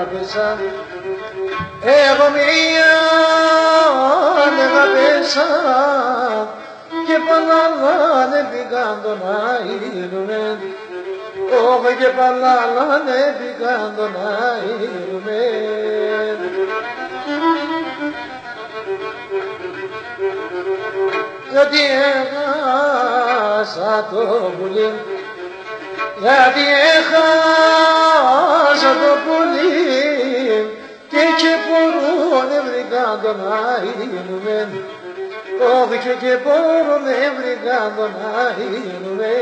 άφησα, εγώ μία αγαπήσα και παλάλανε πήγαν τον αήρουμε, όχι και παλάλανε πήγαν τον αήρουμε. Γιατί έχασα το πουλί, γιατί έχασα το πουλί και μπορούν βρήκαν τον αήρουμε, όχι και μπορούν βρήκαν τον αήρουμε.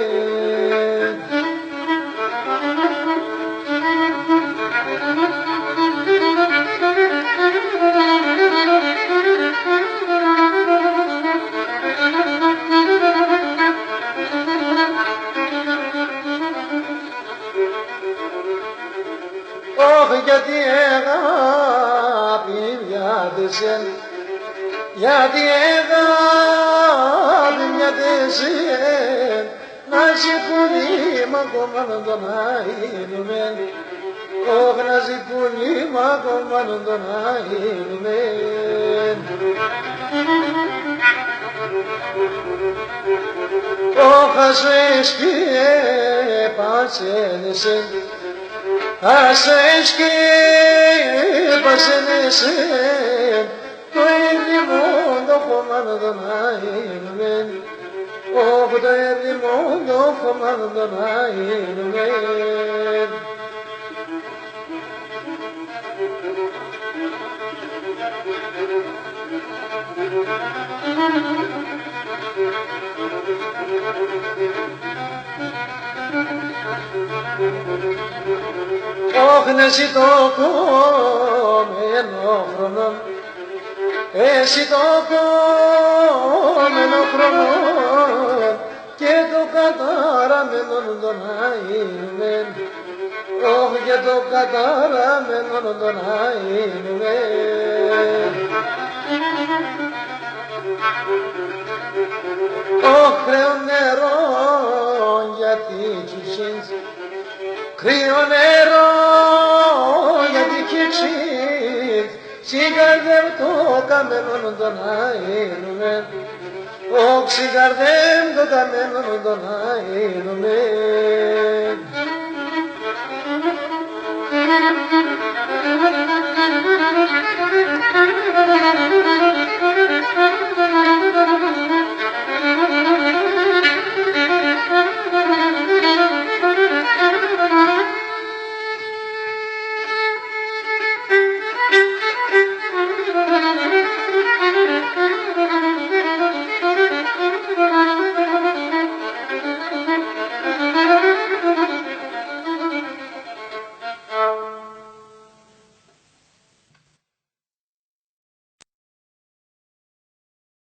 Όχι γιατί αγάπη μοιάτεσαι, γιατί αγάπη μοιάτεσαι, να σε πουλί μ' ακόμα να τον αείνουμε, όχι να σε πουλί μ' ακόμα να τον αείνουμε. Όχι ας σκέπασένεσαι, ας σκέπασένεσαι, το έρημον το χώμα να τον αείνουμε, όχι το έρημον το χώμα να τον αείνουμε. Όχι να εσύ το κομμένο χρόνο, εσύ το κομμένο χρόνο και το καταραμένο τον αείνουμε, όχι και το καταραμένο τον αείνουμε. Κρύο νερό γιατί κυξείς, κρύο νερό γιατί κυξείς, σιγαρδεύει το καμένο τον αείνουμε, όχι σιγαρδεύει το καμένο τον αείνουμε.